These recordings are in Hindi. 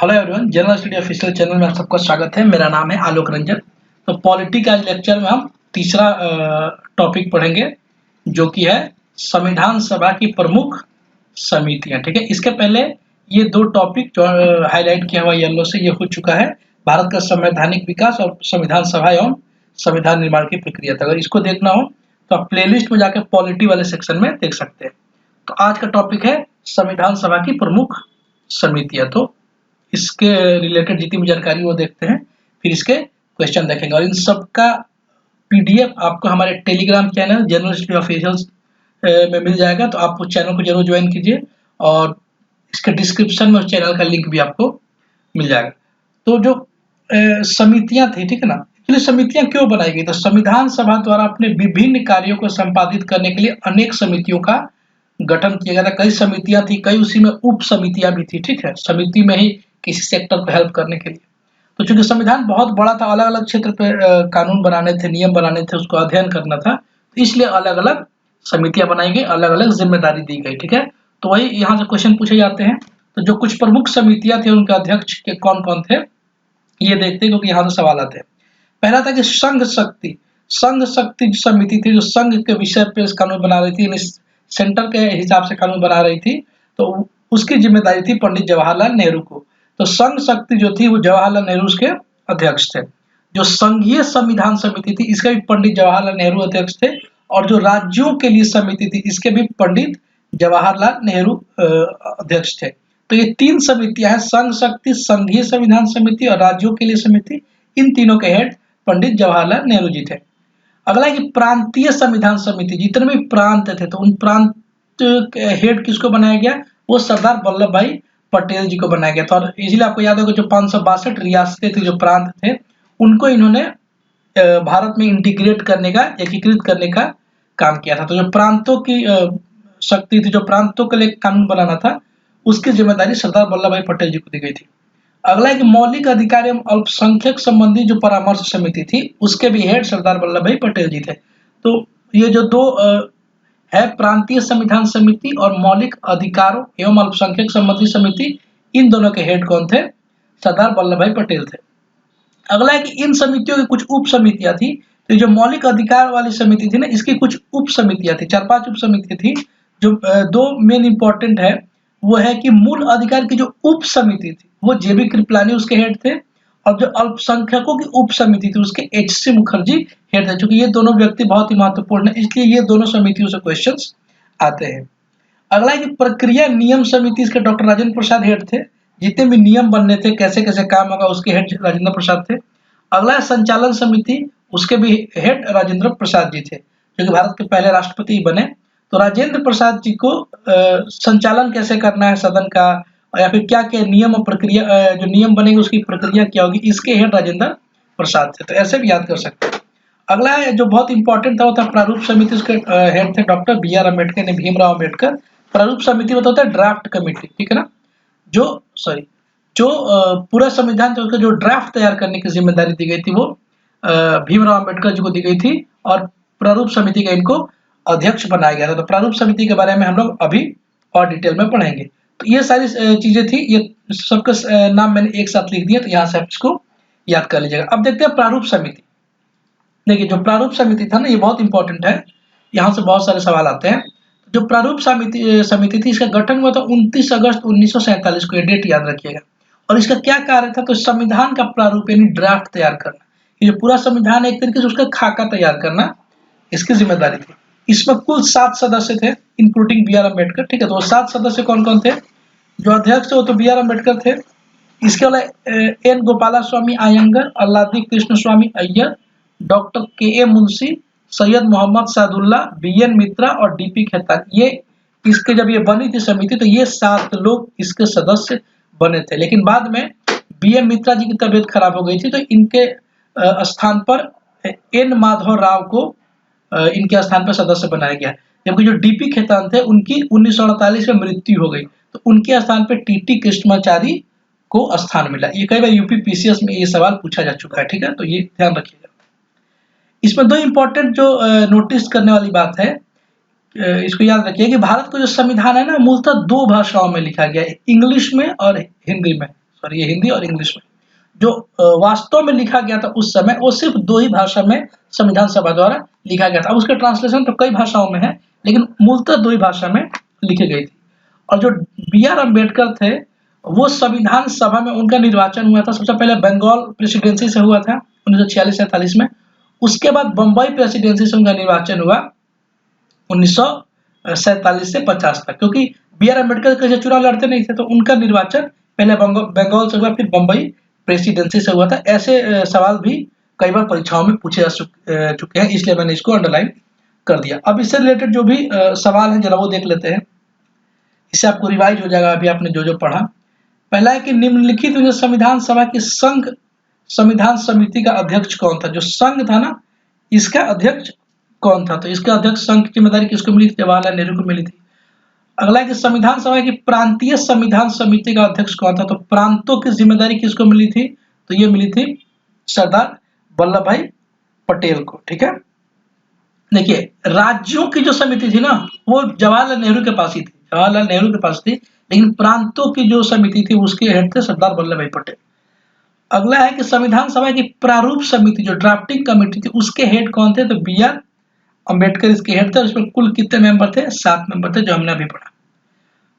Hello everyone, general study official channel में आप सबका स्वागत है। मेरा नाम है आलोक रंजन। तो पॉलिटी का आज लेक्चर में हम तीसरा टॉपिक पढ़ेंगे, जो कि है संविधान सभा की प्रमुख समितियां। ठीक है, इसके पहले ये दो टॉपिक जो हाईलाइट किया हुआ येलो से, ये हो चुका है भारत का संवैधानिक विकास और संविधान सभा एवं संविधान निर्माण की प्रक्रिया। अगर इसको देखना हो तो आप प्लेलिस्ट में जाकर पॉलिटी वाले सेक्शन में देख सकते हैं। तो आज का टॉपिक है संविधान सभा की प्रमुख समितियां। तो इसके रिलेटेड जितनी भी जानकारी वो देखते हैं, फिर इसके क्वेश्चन देखेंगे। और इन सब का पीडीएफ आपको हमारे Telegram channel general study official में मिल जाएगा। तो आप उस चैनल को जरूर ज्वाइन कीजिए और इसके डिस्क्रिप्शन में उस चैनल का लिंक भी आपको मिल जाएगा। तो जो समितियां थी, ठीक है ना, एक्चुअली समितियां क्यों बनाई गई? तो संविधान सभा द्वारा अपने विभिन्न कार्यों को संपादित करने के लिए अनेक समितियों का गठन किया गया था। कई समितियां थी, कई उसी में उप समितियां भी थी। ठीक है, समिति में ही किसी सेक्टर को हेल्प करने के लिए। तो चूंकि संविधान बहुत बड़ा था, अलग अलग क्षेत्र पे कानून बनाने थे, नियम बनाने थे, उसको अध्ययन करना था, तो इसलिए अलग अलग समितियां बनाई गई, अलग अलग जिम्मेदारी दी गई। ठीक है, तो वही यहाँ से क्वेश्चन पूछे जाते हैं। तो जो कुछ प्रमुख समितियां थी, उनके अध्यक्ष के कौन कौन थे, ये देखते हैं, क्योंकि यहाँ से सवाल आते हैं। पहला था कि संघ शक्ति समिति थी, जो संघ के विषय पे कानून बना रही थी, सेंटर के हिसाब से कानून बना रही थी। तो उसकी जिम्मेदारी थी पंडित जवाहरलाल नेहरू को। तो संघ शक्ति जो थी वो जवाहरलाल नेहरू के अध्यक्ष थे। जो संघीय संविधान समिति थी, इसके भी पंडित जवाहरलाल नेहरू अध्यक्ष थे। और जो राज्यों के लिए समिति थी, इसके भी पंडित जवाहरलाल नेहरू अध्यक्ष थे। तो ये तीन समितियां हैं, संघ शक्ति, संघीय संविधान समिति और राज्यों के लिए समिति। इन तीनों के हेड पंडित जवाहरलाल नेहरू जी थे। अगला है कि प्रांतीय संविधान समिति, जितने भी प्रांत थे, तो उन प्रांत के हेड किसको बनाया गया? वो सरदार वल्लभ भाई पटेल जी को बनाया गया था। और इसलिए आपको याद होगा, जो 562 रियासतें थी, जो प्रांत थे, उनको इन्होंने भारत में इंटीग्रेट करने का, एकीकृत करने का काम किया था। तो जो प्रांतों की शक्ति थी, जो प्रांतों के लिए कानून बनाना था, उसकी जिम्मेदारी सरदार वल्लभ भाई पटेल जी को दी गई थी। अगला है कि मौलिक अधिकार एवं अल्पसंख्यक संबंधी जो परामर्श समिति थी, उसके भी हेड सरदार वल्लभ भाई पटेल जी थे। तो ये जो दो है, प्रांतीय संविधान समिति और मौलिक अधिकारों एवं अल्पसंख्यक संबंधी समिति, इन दोनों के हेड कौन थे? सरदार वल्लभ भाई पटेल थे। अगला है कि इन समितियों की कुछ उप समितियां थी। तो जो मौलिक अधिकार वाली समिति थी ना, इसकी कुछ उप समितियां थी, 4-5 उप समितियां थी। जो दो मेन इंपॉर्टेंट है, वो है कि मूल अधिकार की जो उप समिति थी, वो जेबी कृपलानी उसके हेड थे। और जो अल्पसंख्यकों की उप समिति थी, उसके एचसी मुखर्जी हेड थे। चूंकि ये दोनों व्यक्ति बहुत ही महत्वपूर्ण है, इसलिए ये दोनों समितियों से क्वेश्चंस आते हैं। अगला है कि प्रक्रिया नियम समिति, इसके डॉक्टर राजेंद्र प्रसाद हेड थे। जितने भी नियम बनने थे, कैसे कैसे काम होगा, उसके हेड राजेंद्र प्रसाद थे। अगला है संचालन समिति, उसके भी हेड राजेंद्र प्रसाद जी थे, जो कि भारत के पहले राष्ट्रपति बने। तो राजेंद्र प्रसाद जी को संचालन कैसे करना है सदन का, या फिर क्या क्या नियम और प्रक्रिया, जो नियम बनेंगे उसकी प्रक्रिया क्या होगी, इसके हेड राजेंद्र प्रसाद थे। तो ऐसे भी याद कर सकते हैं। अगला है जो बहुत इंपॉर्टेंट था, वो था प्रारूप समिति, उसके हेड थे डॉक्टर बी.आर. अम्बेडकर ने, भीमराव अम्बेडकर। प्रारूप समिति मतलब होता है ड्राफ्ट कमेटी, ठीक है ना, जो पूरा संविधान था उसका जो ड्राफ्ट तैयार करने की जिम्मेदारी दी गई थी, वो भीमराव अम्बेडकर जी को दी गई थी। और प्रारूप समिति का इनको अध्यक्ष बनाया गया था। तो प्रारूप समिति के बारे में हम लोग अभी और डिटेल में पढ़ेंगे। तो ये सारी चीजें थी, ये सबका नाम मैंने एक साथ लिख दिया, तो यहाँ से आप इसको याद कर लीजिएगा। अब देखते हैं प्रारूप समिति। देखिए, जो प्रारूप समिति था ना, ये बहुत इंपॉर्टेंट है, यहाँ से बहुत सारे सवाल आते हैं। जो प्रारूप समिति थी, इसका गठन हुआ था 29 अगस्त 1947 को, ये डेट याद रखिएगा। और इसका क्या कार्य था? तो संविधान का प्रारूप यानी ड्राफ्ट तैयार करना। ये जो पूरा संविधान है, एक तरीके से उसका खाका तैयार करना इसकी जिम्मेदारी थी। इसमें कुल 7 सदस्य थे, इंक्लूडिंग बी.आर. अम्बेडकर। ठीक है, तो 7 सदस्य कौन कौन थे? जो अध्यक्ष थे वो तो बी.आर. अम्बेडकर थे। इसके अलावा एन गोपाला स्वामी अयंगर, अल्लादी कृष्ण स्वामी Iyer, doctor K.A.. Munshi, Syed Mohammad Sadulla, BN. मित्रा और डी.पी. खेतान। ये इसके जब ये बनी थी समिति, तो ये 7 लोग इसके सदस्य बने थे। लेकिन बाद में बी.एन. मित्रा जी की तबीयत खराब हो गई थी, तो इनके स्थान पर एन माधव राव को इनके स्थान पर सदस्य बनाया गया। जबकि जो डी.पी. खेतान थे, उनकी 1948 में मृत्यु हो गई, तो उनके स्थान पर टी.टी. कृष्णाचारी को स्थान मिला। ये कई बार यूपी पीसीएस में ये सवाल पूछा जा चुका है, ठीक है, तो ये ध्यान रखिएगा। इसमें 2 इंपॉर्टेंट जो नोटिस करने वाली बात है, इसको याद रखिए कि भारत का जो संविधान है ना, मूलतः 2 भाषाओं में लिखा गया है, इंग्लिश में और हिंदी में। सॉरी ये हिंदी और इंग्लिश में, जो वास्तव में लिखा गया था उस समय वो सिर्फ 2 ही भाषा में संविधान सभा द्वारा लिखा गया था। अब उसके ट्रांसलेशन तो कई भाषाओं में है, लेकिन मूलतः 2 ही भाषा में लिखी गई थी। और जो बी.आर. अम्बेडकर थे वो संविधान सभा में उनका निर्वाचन हुआ था। सबसे पहले बंगाल प्रेसिडेंसी से हुआ था 1946-47 में, उसके बाद बम्बई प्रेसिडेंसी से उनका निर्वाचन हुआ 1947 से 50 तक, क्योंकि बी.आर. अम्बेडकर कैसे चुनाव लड़ते नहीं थे तो उनका निर्वाचन पहले बंगाल से हुआ, फिर बम्बई प्रेसिडेंसी से हुआ था। ऐसे सवाल भी कई बार परीक्षाओं में पूछे जा चुके हैं, इसलिए मैंने इसको अंडरलाइन कर दिया। अब इससे रिलेटेड जो भी सवाल हैं जरा वो देख लेते हैं, इससे आपको रिवाइज हो जाएगा अभी आपने जो जो पढ़ा। पहला है कि निम्नलिखित में संविधान सभा की संघ संविधान समिति का अध्यक्ष कौन था। जो संघ था ना, इसका अध्यक्ष कौन था, तो इसका अध्यक्ष संघ की जिम्मेदारी किसको मिली थी, जवाहरलाल नेहरू को मिली थी। अगला है कि संविधान सभा की प्रांतीय संविधान समिति का अध्यक्ष कौन था, तो प्रांतों की जिम्मेदारी किसको मिली थी, तो ये मिली थी सरदार वल्लभ भाई पटेल को। ठीक है, देखिए राज्यों की जो समिति थी ना वो जवाहरलाल नेहरू के पास ही थी, जवाहरलाल नेहरू के पास थी, लेकिन प्रांतों की जो समिति थी उसके हेड थे सरदार वल्लभ भाई पटेल। अगला है कि संविधान सभा की प्रारूप समिति जो ड्राफ्टिंग कमेटी थी उसके हेड कौन थे, तो बी.आर. अम्बेडकर इसके हेड थे। और इसमें कुल कितने मेंबर थे, 7 मेंबर थे, जो हमने अभी पढ़ा।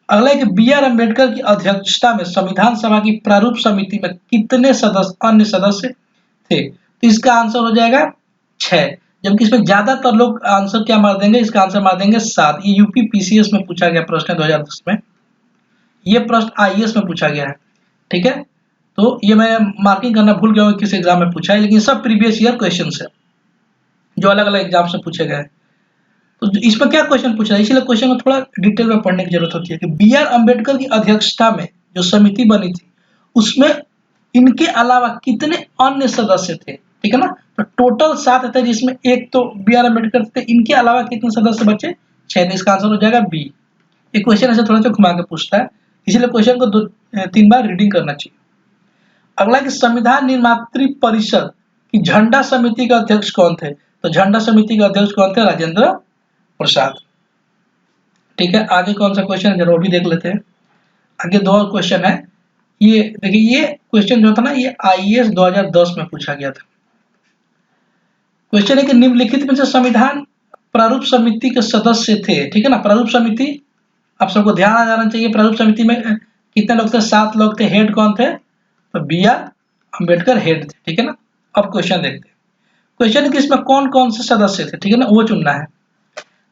अगला है कि बी.आर. अम्बेडकर की अध्यक्षता में संविधान सभा की प्रारूप समिति में कितने अन्य सदस्य थे, तो इसका आंसर हो जाएगा 6, जबकि इसमें ज्यादातर लोग आंसर क्या मार देंगे, इसका आंसर मार देंगे 7। ये यूपी पीसीएस में पूछा गया प्रश्न है 2010 में, ये प्रश्न आईएएस में पूछा गया है। ठीक है, तो ये मैं मार्किंग करना भूल गया हूँ किस एग्जाम में पूछा है, लेकिन सब प्रीवियस ईयर क्वेश्चन है जो अलग अलग एग्जाम से पूछे गए। तो इसमें क्या क्वेश्चन पूछा है, इसलिए क्वेश्चन को थोड़ा डिटेल में पढ़ने की जरूरत होती है कि बी.आर. अम्बेडकर की अध्यक्षता में जो समिति बनी थी उसमें इनके अलावा कितने अन्य सदस्य थे। ठीक है ना, तो टोटल 7 थे, जिसमें एक तो बी.आर. अम्बेडकर थे, इनके अलावा कितने सदस्य बचे, 6। इसका आंसर हो जाएगा बी। ये क्वेश्चन ऐसे थोड़ा सा घुमा के पूछता है, इसीलिए क्वेश्चन को 2-3 बार रीडिंग करना चाहिए। अगला कि संविधान निर्मात्री परिषद की झंडा समिति का अध्यक्ष कौन थे, तो झंडा समिति का अध्यक्ष कौन थे, राजेंद्र प्रसाद। ठीक है, आगे कौन सा क्वेश्चन है जरा वो भी देख लेते हैं। आगे 2 और क्वेश्चन है। ये देखिए, ये क्वेश्चन जो था ना ये आईएएस 2010 में पूछा गया था। क्वेश्चन है कि निम्नलिखित में से संविधान प्रारूप समिति के सदस्य थे। ठीक है ना, प्रारूप समिति आप सबको ध्यान आ जाना चाहिए। प्रारूप समिति में कितने लोग थे, 7 लोग थे। हेड कौन थे, तो बी.आर. अम्बेडकर हेड थे। ठीक है ना, अब क्वेश्चन देखते हैं। क्वेश्चन है कि इसमें कौन कौन से सदस्य थे। ठीक है ना, वो चुनना है।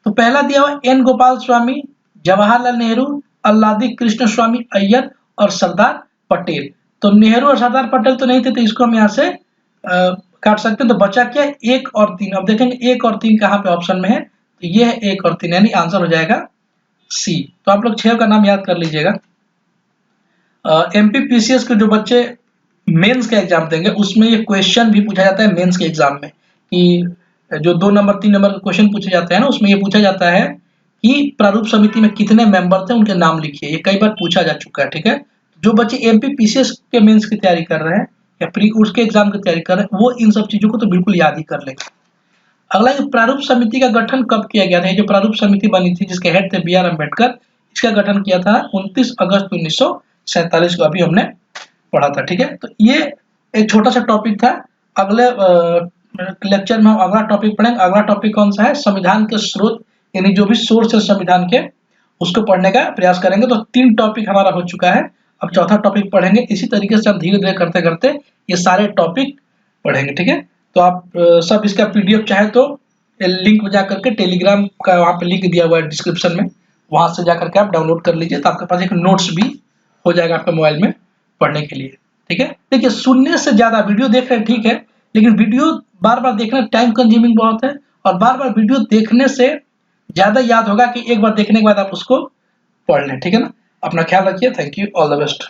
तो पहला दिया हुआ एन गोपाल स्वामी, जवाहरलाल नेहरू, अल्लादी कृष्ण स्वामी अय्यर और सरदार पटेल। तो नेहरू और सरदार पटेल तो नहीं थे, तो इसको हम यहाँ से काट सकते हैं। तो बचा क्या, 1 और 3। अब देखेंगे 1 और 3 कहाँ पे ऑप्शन में है, तो ये है 1 और 3, यानी आंसर हो जाएगा सी। तो आप लोग 6 का नाम याद कर लीजिएगा। एमपीपीसीएस के जो बच्चे मेंस का एग्जाम देंगे उसमें ये क्वेश्चन भी पूछा जाता है मेंस के एग्जाम में, कि जो 2 नंबर 3 नंबर के क्वेश्चन पूछे जाते हैं ना उसमें ये पूछा जाता है कि प्रारूप समिति में कितने मेंबर थे, उनके नाम लिखिए। ये कई बार पूछा जा चुका है। ठीक है, जो बच्चे एमपीपीसीएस के मेंस की तैयारी कर रहे हैं या प्री उसके एग्जाम की तैयारी कर रहे हैं वो इन सब चीजों को तो बिल्कुल याद ही कर लेंगे। अगला प्रारूप समिति का गठन कब किया गया था। जो प्रारूप समिति बनी थी जिसके हेड थे बी.आर. अम्बेडकर, इसका गठन किया था 29 अगस्त 1947 को, अभी हमने पढ़ा था। ठीक है, तो ये एक छोटा सा टॉपिक था। अगले लेक्चर में हम अगला टॉपिक पढ़ेंगे। अगला टॉपिक कौन सा है, संविधान के स्रोत, यानी जो भी सोर्स है संविधान के उसको पढ़ने का प्रयास करेंगे। तो 3 टॉपिक हमारा हो चुका है, अब 4था टॉपिक पढ़ेंगे। इसी तरीके से हम धीरे धीरे करते करते ये सारे टॉपिक पढ़ेंगे। ठीक है, तो आप सब इसका पीडीएफ चाहे तो लिंक में जा करके टेलीग्राम का वहाँ पे लिंक दिया हुआ है डिस्क्रिप्शन में, वहाँ से जा करके आप डाउनलोड कर लीजिए, तो आपके पास एक नोट्स भी हो जाएगा आपके मोबाइल में पढ़ने के लिए। ठीक है, देखिए सुनने से ज्यादा वीडियो देख रहे हैं ठीक है, लेकिन वीडियो बार बार देखना टाइम कंज्यूमिंग बहुत है, और बार बार वीडियो देखने से ज्यादा याद होगा कि एक बार देखने के बाद आप उसको पढ़ लें। ठीक है ना, अपना ख्याल रखिए। Thank you, all the best.